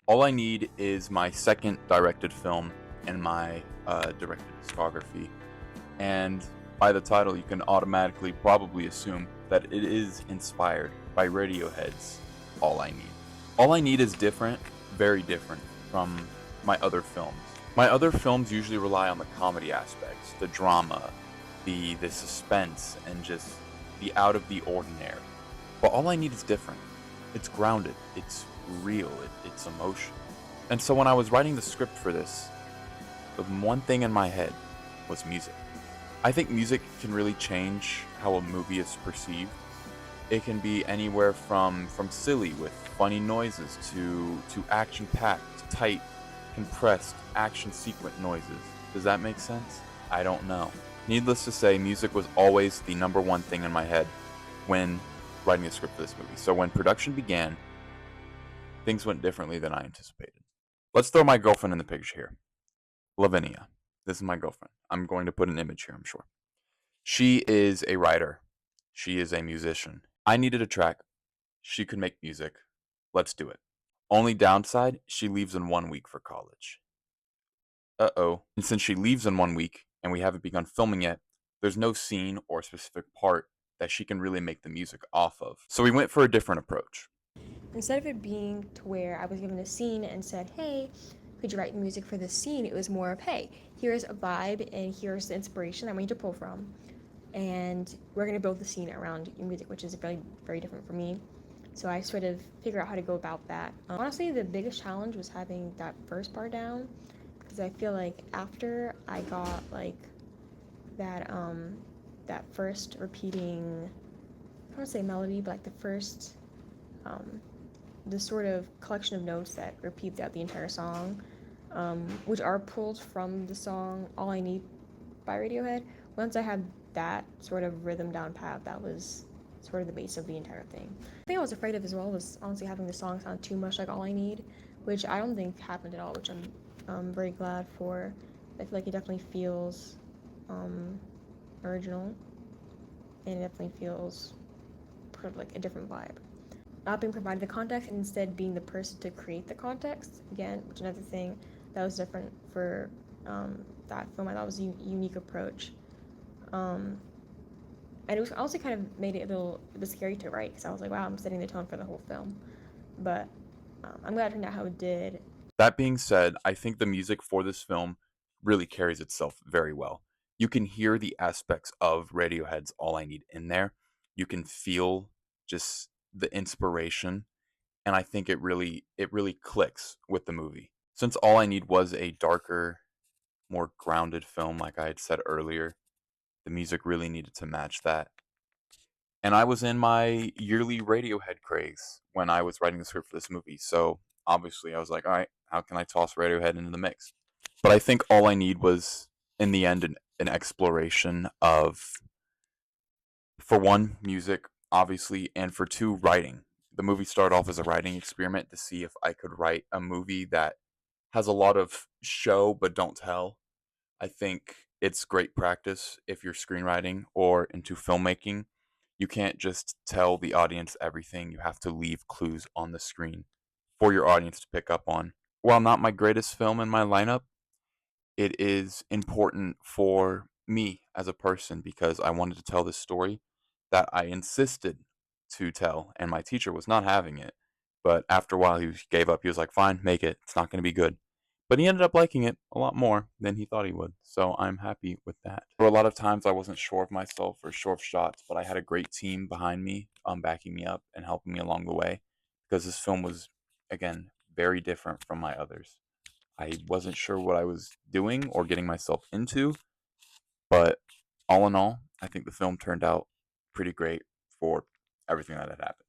All I Need is my second directed film in my directed discography, and by the title, you can automatically probably assume that it is inspired by Radiohead's All I Need. All I Need is different, very different from my other films. My other films usually rely on the comedy aspects, the drama, the suspense, and just the out of the ordinary. But All I Need is different. It's grounded, it's real, it's emotional. And so when I was writing the script for this, the one thing in my head was music. I think music can really change how a movie is perceived. It can be anywhere from silly with funny noises to action-packed, tight, compressed, action-sequent noises. Does that make sense? I don't know. Needless to say, music was always the number one thing in my head when writing the script for this movie. So when production began, things went differently than I anticipated. Let's throw my girlfriend in the picture here. Lavinia. This is my girlfriend. I'm going to put an image here, I'm sure. She is a writer. She is a musician. I needed a track. She could make music. Let's do it. Only downside, she leaves in 1 week for college. Uh-oh. And since she leaves in 1 week and we haven't begun filming yet, there's no scene or specific part that she can really make the music off of. So we went for a different approach. Instead of it being to where I was given a scene and said, hey, could you write music for this scene? It was more of, hey, here's a vibe and here's the inspiration that we need to pull from. And we're going to build the scene around your music, which is very, very different for me. So I sort of figure out how to go about that. Honestly, the biggest challenge was having that first part down because I feel like after I got like that first repeating, I don't want to say melody, but like um, the sort of collection of notes that repeat throughout the entire song, which are pulled from the song All I Need by Radiohead. Once I had that sort of rhythm down pat, that was sort of the base of the entire thing. The thing I was afraid of as well was honestly having the song sound too much like All I Need, which I don't think happened at all, which I'm very glad for. I feel like it definitely feels um, original, and it definitely feels like a different vibe. Not being provided the context and instead being the person to create the context, again, which is another thing that was different for that film. I thought was a unique approach. Um, and it was also kind of made it a bit scary to write because I was like, wow, I'm setting the tone for the whole film. But I'm glad it turned out how it did. That being said, I think the music for this film really carries itself very well. You can hear the aspects of Radiohead's All I Need in there. You can feel just the inspiration, and I think it really clicks with the movie. Since All I Need was a darker, more grounded film like I had said earlier, the music really needed to match that. And I was in my yearly Radiohead craze when I was writing the script for this movie. So obviously, I was like, all right, how can I toss Radiohead into the mix? But I think All I Need was, in the end, an exploration of, for one, music, obviously, and for two, writing. The movie started off as a writing experiment to see if I could write a movie that has a lot of show but don't tell. I think it's great practice if you're screenwriting or into filmmaking. You can't just tell the audience everything. You have to leave clues on the screen for your audience to pick up on. While not my greatest film in my lineup, it is important for me as a person because I wanted to tell this story that I insisted to tell, and my teacher was not having it. But after a while, he gave up. He was like, fine, make it. It's not going to be good. But he ended up liking it a lot more than he thought he would. So I'm happy with that. For a lot of times, I wasn't sure of myself or sure of shots, but I had a great team behind me, backing me up and helping me along the way because this film was, again, very different from my others. I wasn't sure what I was doing or getting myself into, but all in all, I think the film turned out pretty great for everything that had happened.